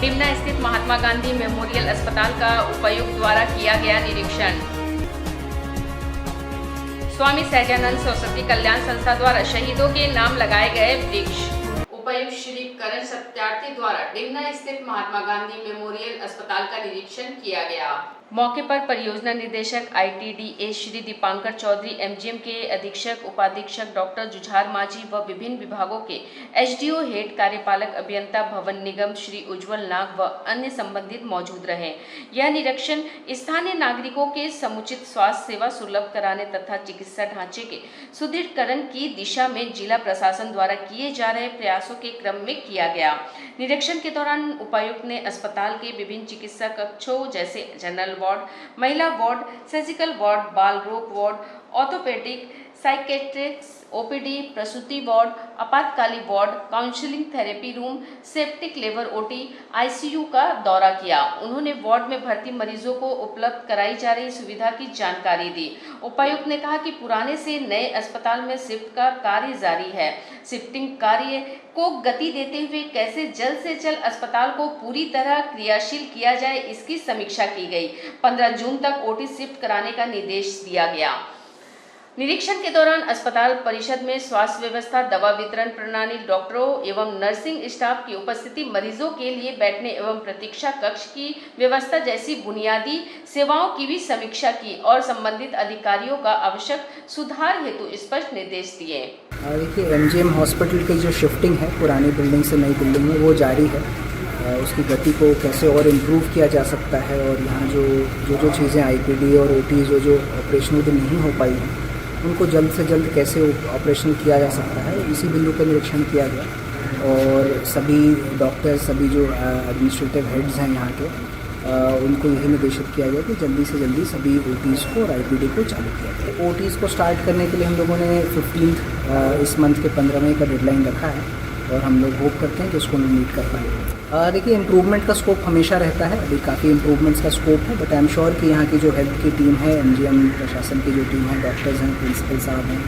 डिमना स्थित महात्मा गांधी मेमोरियल अस्पताल का उपायुक्त द्वारा किया गया निरीक्षण। स्वामी सहजानंद सरस्वती कल्याण संस्था द्वारा शहीदों के नाम लगाए गए वृक्ष। उपायुक्त श्री करण सत्यार्थी द्वारा डिमना स्थित महात्मा गांधी मेमोरियल अस्पताल का निरीक्षण किया गया। मौके पर परियोजना निदेशक ITDA श्री दीपांकर चौधरी, MGM के अधीक्षक उपाधीक्षक डॉक्टर जुझार माझी व विभिन्न विभागों के SDO हेड, कार्यपालक अभियंता, भवन निगम श्री उज्जवल नाग व अन्य संबंधित मौजूद रहे। यह निरीक्षण स्थानीय नागरिकों के समुचित स्वास्थ्य सेवा सुलभ कराने तथा चिकित्सा ढांचे के सुदृढ़ीकरण की दिशा में जिला प्रशासन द्वारा किए जा रहे प्रयासों के क्रम में किया गया। निरीक्षण के दौरान उपायुक्त ने अस्पताल के विभिन्न चिकित्सा कक्षों जैसे जनरल वार्ड, महिला वार्ड, सर्जिकल वार्ड, बाल रोग वार्ड, ऑर्थोपेडिक, साइकेट्रिक्स, OPD, प्रसूति वार्ड, आपातकालीन ward, counselling therapy room, septic लेवर OT, ICU का दौरा किया। उन्होंने वार्ड में भर्ती मरीजों को उपलब्ध कराई जा रही सुविधा की जानकारी दी। उपायुक्त ने कहा कि पुराने से नए अस्पताल में शिफ्ट का कार्य जारी है। शिफ्टिंग कार्य को गति देते हुए कैसे जल्द से जल्द अस्पताल को पूरी तरह क्रियाशील किया जाए, इसकी समीक्षा की गई। 15 जून तक OT शिफ्ट कराने का निर्देश दिया गया। निरीक्षण के दौरान अस्पताल परिषद में स्वास्थ्य व्यवस्था, दवा वितरण प्रणाली, डॉक्टरों एवं नर्सिंग स्टाफ की उपस्थिति, मरीजों के लिए बैठने एवं प्रतीक्षा कक्ष की व्यवस्था जैसी बुनियादी सेवाओं की भी समीक्षा की और संबंधित अधिकारियों का आवश्यक सुधार हेतु स्पष्ट निर्देश दिए। देखिए, MGM हॉस्पिटल की जो शिफ्टिंग है पुरानी बिल्डिंग से नई बिल्डिंग में, वो जारी है। उसकी गति को कैसे और इम्प्रूव किया जा सकता है और यहाँ जो चीज़ें IPD और OT जो ऑपरेशनल नहीं हो पाई हैं, उनको जल्द से जल्द कैसे ऑपरेशन किया जा सकता है, इसी बिंदु पर निरीक्षण किया गया। और सभी डॉक्टर, सभी जो एडमिनिस्ट्रेटिव हेड्स हैं यहाँ के, उनको यही निर्देशित किया गया कि जल्दी से जल्दी सभी OTs को और IPD को चालू किया जाए। OTs को स्टार्ट करने के लिए हम लोगों ने 15 इस मंथ के 15वें का डेडलाइन रखा है और हम लोग होप करते हैं कि उसको हम मीट कर पाएंगे। देखिए, इम्प्रूवमेंट का स्कोप हमेशा रहता है, अभी काफ़ी इम्प्रूवमेंट्स का स्कोप है, बट आई एम श्योर कि यहाँ की जो हेल्थ की टीम है, MGM प्रशासन की जो टीम है, डॉक्टर्स हैं, प्रिंसिपल साहब हैं,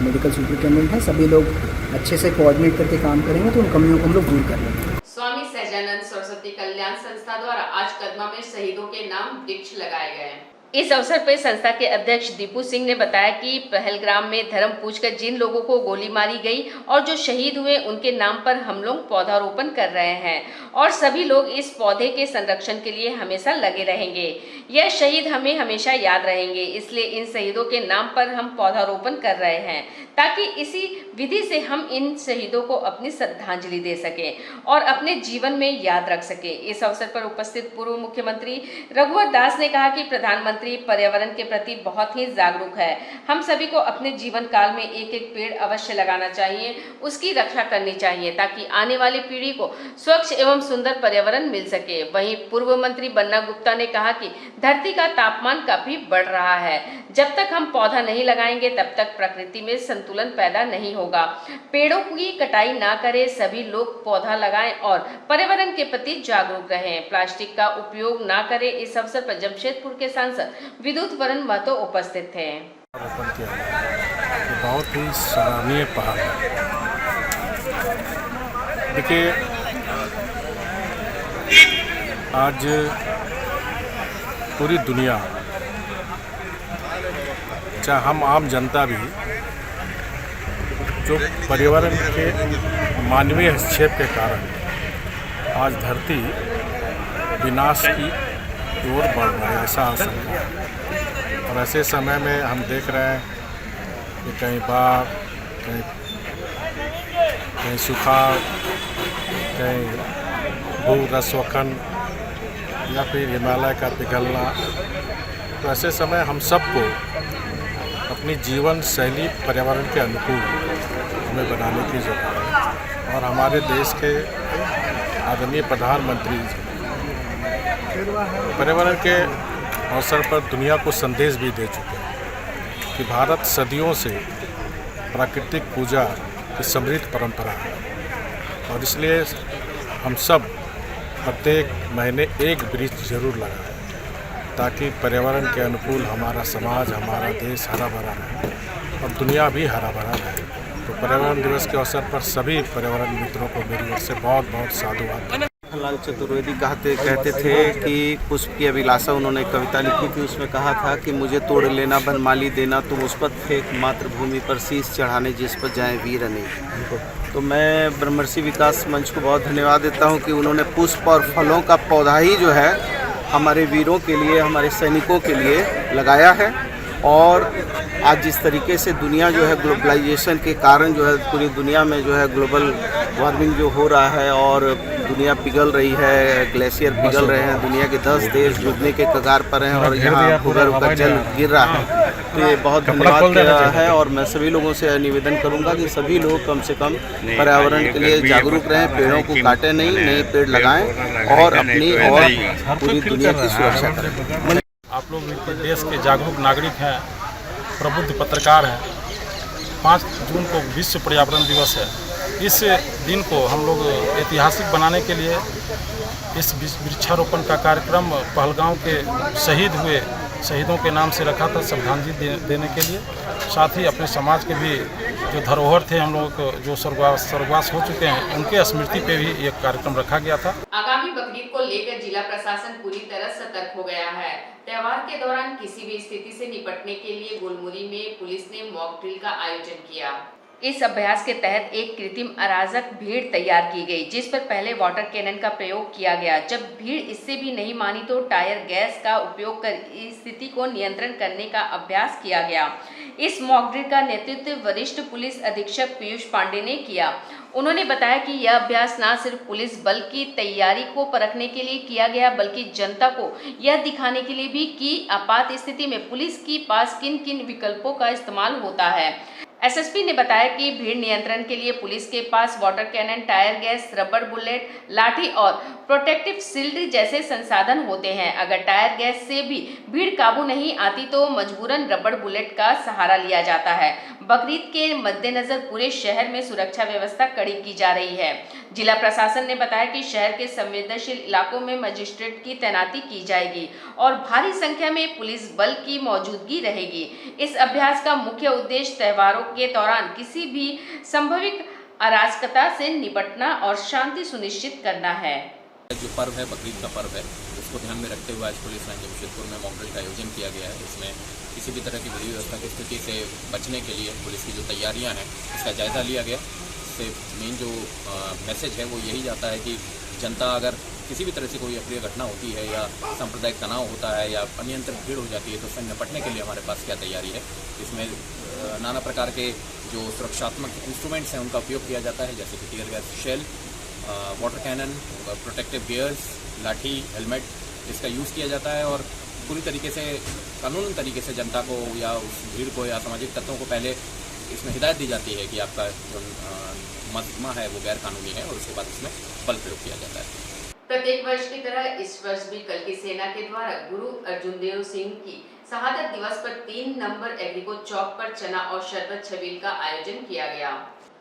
मेडिकल सुपरिटेंडेंट हैं, सभी लोग अच्छे से कोऑर्डिनेट करके काम करेंगे तो उन कमियों को हम लोग दूर कर लेंगे। स्वामी सहजानंद सरस्वती कल्याण संस्था द्वारा आज कदमा में शहीदों के नाम वृक्ष लगाए गए। इस अवसर पर संस्था के अध्यक्ष दीपू सिंह ने बताया कि पहलगाम में धर्म पूछकर जिन लोगों को गोली मारी गई और जो शहीद हुए, उनके नाम पर हम लोग पौधारोपण कर रहे हैं और सभी लोग इस पौधे के संरक्षण के लिए हमेशा लगे रहेंगे। यह शहीद हमें हमेशा याद रहेंगे, इसलिए इन शहीदों के नाम पर हम पौधारोपण कर रहे हैं ताकि इसी विधि से हम इन शहीदों को अपनी श्रद्धांजलि दे सकें और अपने जीवन में याद रख सकें। इस अवसर पर उपस्थित पूर्व मुख्यमंत्री रघुवर दास ने कहा कि प्रधानमंत्री पर्यावरण के प्रति बहुत ही जागरूक है। हम सभी को अपने जीवन काल में एक एक पेड़ अवश्य लगाना चाहिए, उसकी रक्षा करनी चाहिए ताकि आने वाली पीढ़ी को स्वच्छ एवं सुंदर पर्यावरण मिल सके। वहीं पूर्व मंत्री बन्ना गुप्ता ने कहा कि धरती का तापमान काफी बढ़ रहा है, जब तक हम पौधा नहीं लगाएंगे तब तक प्रकृति में संतुलन पैदा नहीं होगा। पेड़ों की कटाई ना करें, सभी लोग पौधा लगाएं और पर्यावरण के प्रति जागरूक रहें। प्लास्टिक का उपयोग ना करें। इस अवसर पर जमशेदपुर के सांसद विद्युत वरण महतो उपस्थित थे। बहुत ही सराहनीय पहल है। देखिए, आज पूरी दुनिया, चाहे हम आम जनता भी, जो पर्यावरण के मानवीय हस्तक्षेप के कारण आज धरती विनाश की ओर बढ़ रहा है, ऐसा आशंका है। और ऐसे समय में हम देख रहे हैं कि कहीं बाढ़, कहीं सुखाड़, कहीं भू-रसवखन या फिर हिमालय का पिघलना। तो ऐसे समय हम सबको अपनी जीवन शैली पर्यावरण के अनुकूल हमें बनाने की ज़रूरत है। और हमारे देश के आदरणीय प्रधानमंत्री पर्यावरण के अवसर पर दुनिया को संदेश भी दे चुके हैं कि भारत सदियों से प्राकृतिक पूजा की समृद्ध परंपरा है और इसलिए हम सब प्रत्येक महीने एक वृक्ष जरूर लगाएं ताकि पर्यावरण के अनुकूल हमारा समाज, हमारा देश हरा भरा रहे और दुनिया भी हरा भरा रहे। तो पर्यावरण दिवस के अवसर पर सभी पर्यावरण मित्रों को मेरी ओर से बहुत बहुत साधुवाद। लाल चतुर्वेदी कहते थे कि पुष्प की अभिलाषा, उन्होंने एक कविता लिखी थी, उसमें कहा था कि मुझे तोड़ लेना बनमाली देना, तुम उस पर फेंक मातृभूमि पर शीश चढ़ाने जिस पर जाए वीर अनेक। तो मैं ब्रह्मर्षि विकास मंच को बहुत धन्यवाद देता हूं कि उन्होंने पुष्प और फलों का पौधा ही जो है हमारे वीरों के लिए, हमारे सैनिकों के लिए लगाया है। और आज जिस तरीके से दुनिया जो है ग्लोबलाइजेशन के कारण जो है पूरी दुनिया में जो है ग्लोबल वार्मिंग जो हो रहा है और दुनिया पिघल रही है, ग्लेशियर पिघल रहे हैं, दुनिया के 10 देश डूबने के कगार पर हैं और यहाँ भूगर्भ का जल गिर रहा है। तो ये बहुत धन्यवाद है और मैं सभी लोगों से निवेदन करूँगा कि सभी लोग कम से कम पर्यावरण के लिए जागरूक रहें, पेड़ों को काटें नहीं, नए पेड़ लगाएं और अपनी और पूरी दुनिया की सुरक्षा करें। आप लोग देश के जागरूक नागरिक हैं, प्रबुद्ध पत्रकार हैं। 5 जून को विश्व पर्यावरण दिवस है। इस दिन को हम लोग ऐतिहासिक बनाने के लिए इस वृक्षारोपण का कार्यक्रम पहलगांव के शहीदों के नाम से रखा था, श्रद्धांजलि देने के लिए। साथ ही अपने समाज के भी जो धरोहर थे हम लोग जो स्वर्गवास हो चुके हैं, उनके स्मृति पे भी एक कार्यक्रम रखा गया था। आगामी बकरीद को लेकर जिला प्रशासन पूरी तरह सतर्क हो गया है। त्योहार के दौरान किसी भी स्थिति से निपटने के लिए गुलमुरी में पुलिस ने मॉक ड्रिल का आयोजन किया। इस अभ्यास के तहत एक कृत्रिम अराजक भीड़ तैयार की गई, जिस पर पहले वाटर कैनन का प्रयोग किया गया। जब भीड़ इससे भी नहीं मानी तो टायर गैस का उपयोग कर स्थिति को नियंत्रण करने का अभ्यास किया गया। इस मॉक ड्रिल का नेतृत्व वरिष्ठ पुलिस अधीक्षक पीयूष पांडे ने किया। उन्होंने बताया कि यह अभ्यास न सिर्फ पुलिस बल की तैयारी को परखने के लिए किया गया, बल्कि जनता को यह दिखाने के लिए भी कि आपात स्थिति में पुलिस के पास किन किन विकल्पों का इस्तेमाल होता है। एसएसपी ने बताया कि भीड़ नियंत्रण के लिए पुलिस के पास water cannon, tear gas, rubber bullet, lathi और प्रोटेक्टिव शील्ड जैसे संसाधन होते हैं। अगर टायर गैस से भी भीड़ काबू नहीं आती तो मजबूरन रबर बुलेट का सहारा लिया जाता है। बकरीद के मद्देनजर पूरे शहर में सुरक्षा व्यवस्था कड़ी की जा रही है। जिला प्रशासन ने बताया कि शहर के संवेदनशील इलाकों में मजिस्ट्रेट की तैनाती की जाएगी और भारी संख्या में पुलिस बल की मौजूदगी रहेगी। इस अभ्यास का मुख्य उद्देश्य त्योहारों के दौरान किसी भी संभावित अराजकता से निपटना और शांति सुनिश्चित करना है। जो पर्व है, बकरीद का पर्व है, उसको ध्यान में रखते हुए आज पुलिस लाइन जमशेदपुर में मॉक ड्रिल का आयोजन किया गया है। इसमें किसी भी तरह की विधि व्यवस्था की स्थिति से बचने के लिए पुलिस की जो तैयारियां हैं इसका जायज़ा लिया गया। इससे मेन जो मैसेज है वो यही जाता है कि जनता अगर किसी भी तरह से कोई अप्रिय घटना होती है या सांप्रदायिक तनाव होता है या अनियंत्रित भीड़ हो जाती है तो उससे निपटने के लिए हमारे पास क्या तैयारी है। इसमें नाना प्रकार के जो सुरक्षात्मक इंस्ट्रूमेंट्स हैं उनका उपयोग किया जाता है, जैसे कि tear gas shell, water cannon, protective gears, lathi, helmet, इसका यूज़ किया जाता है। और पूरी तरीके से कानूनी तरीके से जनता को या उस भीड़ को या सामाजिक तत्वों को पहले इसमें हिदायत दी जाती है कि आपका जो मजमा है वो गैर कानूनी है और उसके बाद इसमें बल प्रयोग किया जाता है। प्रत्येक वर्ष की तरह इस वर्ष भी कल की सेना के द्वारा गुरु अर्जुन देव सिंह की शहादत दिवस पर 3 नंबर एग्रीको चौक पर चना और शरबत छबील का आयोजन किया गया।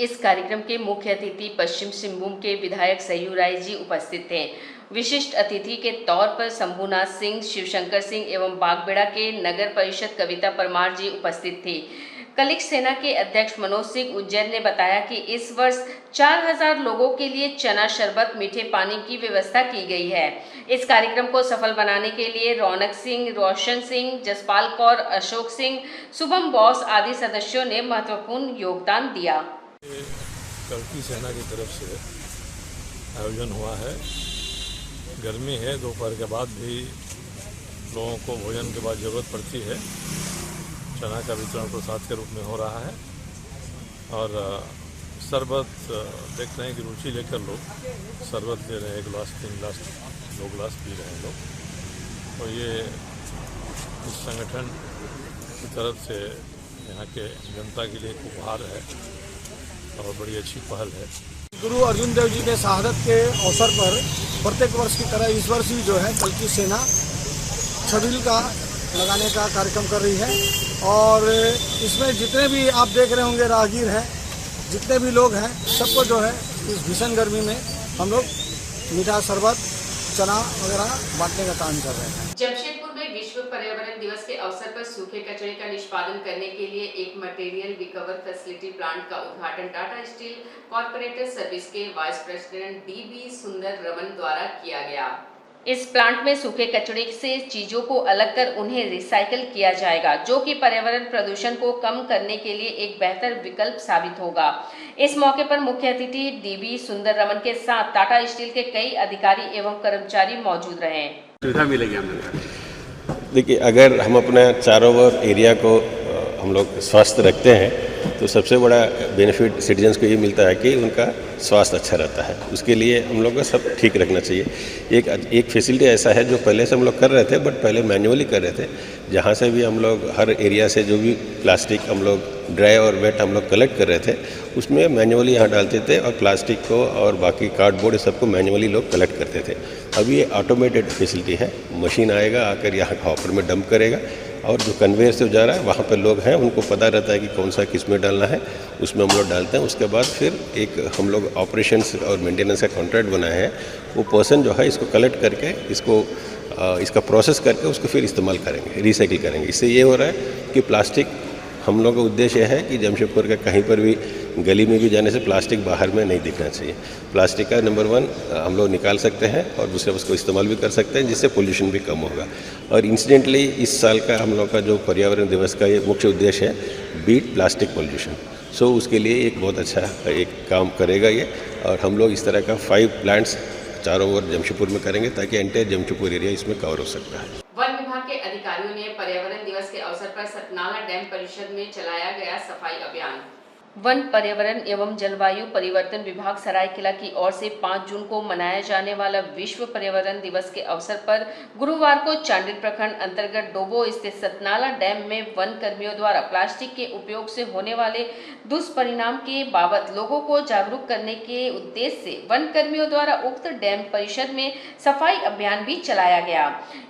इस कार्यक्रम के मुख्य अतिथि पश्चिम सिंहभूम के विधायक सयू राय जी उपस्थित थे। विशिष्ट अतिथि के तौर पर शंभुनाथ सिंह, शिवशंकर सिंह एवं बागबेड़ा के नगर परिषद कविता परमार जी उपस्थित थी। कलिक सेना के अध्यक्ष मनोज सिंह उज्जैन ने बताया कि इस वर्ष 4000 लोगों के लिए चना शरबत, मीठे पानी की व्यवस्था की गई है। इस कार्यक्रम को सफल बनाने के लिए रौनक सिंह, रोशन सिंह, जसपाल कौर, अशोक सिंह, शुभम बॉस आदि सदस्यों ने महत्वपूर्ण योगदान दिया। कल्की सेना की तरफ से आयोजन हुआ है। गर्मी है, दोपहर के बाद भी लोगों को भोजन के बाद ज़रूरत पड़ती है। चना का वितरण प्रसाद के रूप में हो रहा है और शरबत देख रहे हैं कि रुचि लेकर लोग शरबत ले रहे हैं। 1 गिलास, 3 गिलास, 2 गिलास पी रहे हैं लोग। और ये इस संगठन की तरफ से यहाँ के जनता के लिए एक उपहार है और बड़ी अच्छी पहल है। गुरु अर्जुन देव जी के शहादत के अवसर पर प्रत्येक वर्ष की तरह इस वर्ष भी जो है कल की सेना छबील का लगाने का कार्यक्रम कर रही है। और इसमें जितने भी आप देख रहे होंगे राहगीर हैं, जितने भी लोग हैं, सबको जो है इस भीषण गर्मी में हम लोग मीठा शरबत, चना वगैरह बांटने का काम कर रहे हैं। जमशेदपुर में विश्व विश्व पर्यावरण दिवस के अवसर पर सूखे कचरे का निष्पादन करने के लिए एक मटेरियल रिकवर फैसिलिटी प्लांट का उद्घाटन टाटा स्टील कॉर्पोरेट सर्विस के वाइस प्रेसिडेंट DB सुंदर रमन द्वारा किया गया। इस प्लांट में सूखे कचरे से चीजों को अलग कर उन्हें रिसाइकल किया जाएगा, जो कि पर्यावरण प्रदूषण को कम करने के लिए एक बेहतर विकल्प साबित होगा। इस मौके पर मुख्य अतिथि DB सुंदर रमन के साथ टाटा स्टील के कई अधिकारी एवं कर्मचारी मौजूद रहे। सुविधा मिलेगी हम लोग। देखिए, अगर हम अपना चारों ओर एरिया को हम लोग स्वस्थ रखते हैं तो सबसे बड़ा बेनिफिट सिटीजन्स को ये मिलता है कि उनका स्वास्थ्य अच्छा रहता है। उसके लिए हम लोग को सब ठीक रखना चाहिए। एक फैसिलिटी ऐसा है जो पहले से हम लोग कर रहे थे, बट पहले मैन्युअली कर रहे थे। जहाँ से भी हम लोग हर एरिया से जो भी प्लास्टिक हम लोग ड्राई और वेट हम लोग कलेक्ट कर रहे थे, उसमें मैन्युअली यहाँ डालते थे और प्लास्टिक को और बाकी कार्डबोर्ड सबको मैन्युअली लोग कलेक्ट करते थे। अब ये ऑटोमेटेड फैसिलिटी है, मशीन आएगा आकर यहाँ हॉपर में डंप करेगा और जो कन्वेयर से जा रहा है वहाँ पर लोग हैं, उनको पता रहता है कि कौन सा किस में डालना है, उसमें हम लोग डालते हैं। उसके बाद फिर एक हम लोग ऑपरेशंस और मेंटेनेंस का कॉन्ट्रैक्ट बनाए हैं, वो पर्सन जो है इसको कलेक्ट करके इसका प्रोसेस करके उसको फिर इस्तेमाल करेंगे, रिसाइकिल करेंगे। इससे ये हो रहा है कि प्लास्टिक हम लोग का उद्देश्य है कि जमशेदपुर का कहीं पर भी गली में भी जाने से प्लास्टिक बाहर में नहीं दिखना चाहिए। प्लास्टिक का नंबर 1 हम लोग निकाल सकते हैं और दूसरा उसको इस्तेमाल भी कर सकते हैं, जिससे पोल्यूशन भी कम होगा। और इंसिडेंटली इस साल का हम लोग का जो पर्यावरण दिवस का ये मुख्य उद्देश्य है, बीट प्लास्टिक पोल्यूशन। सो उसके लिए एक बहुत अच्छा एक काम करेगा ये, और हम लोग इस तरह का 5 प्लांट्स चारों ओर जमशेदपुर में करेंगे ताकि एंटायर जमशेदपुर एरिया इसमें कवर हो सकता है। वन विभाग के अधिकारियों ने पर्यावरण दिवस के अवसर पर सतनाला डैम परिषद में चलाया गया सफाई अभियान। वन, पर्यावरण एवं जलवायु परिवर्तन विभाग सरायकेला की ओर से 5 जून को मनाया जाने वाला विश्व पर्यावरण दिवस के अवसर पर गुरुवार को चांडिल प्रखंड अंतर्गत डोबो स्थित सतनाला डैम में वन कर्मियों द्वारा प्लास्टिक के उपयोग से होने वाले दुष्परिणाम के बाबत लोगों को जागरूक करने के उद्देश्य से वन कर्मियों द्वारा उक्त डैम परिषद में सफाई अभियान भी चलाया गया।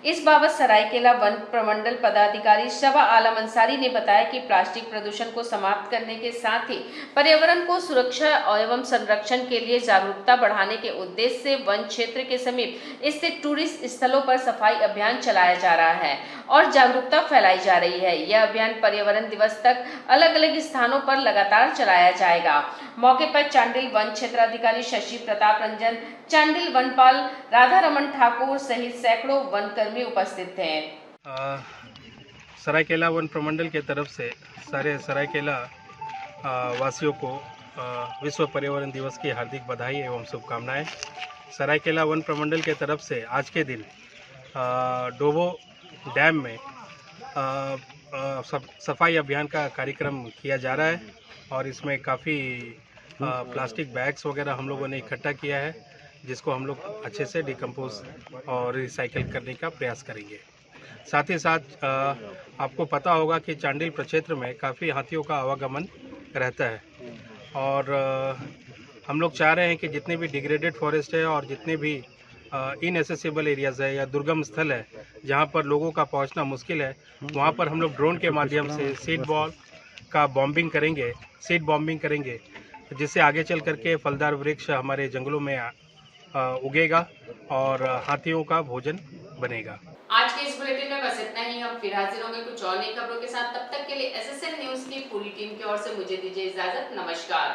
इस बाबत सरायकेला वन प्रमंडल पदाधिकारी शबा आलम अंसारी ने बताया कि प्लास्टिक प्रदूषण को समाप्त करने के साथ पर्यावरण को सुरक्षा एवं संरक्षण के लिए जागरूकता बढ़ाने के उद्देश्य से वन क्षेत्र के समीप स्थित टूरिस्ट स्थलों पर सफाई अभियान चलाया जा रहा है और जागरूकता फैलाई जा रही है। यह अभियान पर्यावरण दिवस तक अलग अलग स्थानों पर लगातार चलाया जाएगा। मौके पर चांडिल वन क्षेत्राधिकारी शशि प्रताप रंजन, चांडिल वनपाल राधा रमन ठाकुर सहित सैकड़ों वन कर्मी उपस्थित थे। सरायकेला वन प्रमंडल के तरफ से सारे सरायकेला वासियों को विश्व पर्यावरण दिवस की हार्दिक बधाई एवं शुभकामनाएं। सरायकेला वन प्रमंडल के तरफ से आज के दिन डोबो डैम में सफाई अभियान का कार्यक्रम किया जा रहा है और इसमें काफ़ी प्लास्टिक बैग्स वगैरह हम लोगों ने इकट्ठा किया है, जिसको हम लोग अच्छे से डिकम्पोज और रिसाइकिल करने का प्रयास करेंगे। साथ ही साथ आपको पता होगा कि चांडिल प्रक्षेत्र में काफ़ी हाथियों का आवागमन रहता है और हम लोग चाह रहे हैं कि जितने भी डिग्रेडेड फॉरेस्ट है और जितने भी इनएसेसिबल एरियाज़ है या दुर्गम स्थल है जहां पर लोगों का पहुंचना मुश्किल है, वहां पर हम लोग ड्रोन के माध्यम से सीड बॉल का बॉम्बिंग करेंगे, जिससे आगे चल करके फलदार वृक्ष हमारे जंगलों में उगेगा और हाथियों का भोजन बनेगा। आज के इस बुलेटिन में बस इतना ही। हम फिर हाजिर होंगे कुछ और नई खबरों के साथ। तब तक के लिए SSN न्यूज़ की पूरी टीम की ओर से मुझे दीजिए इजाजत। नमस्कार।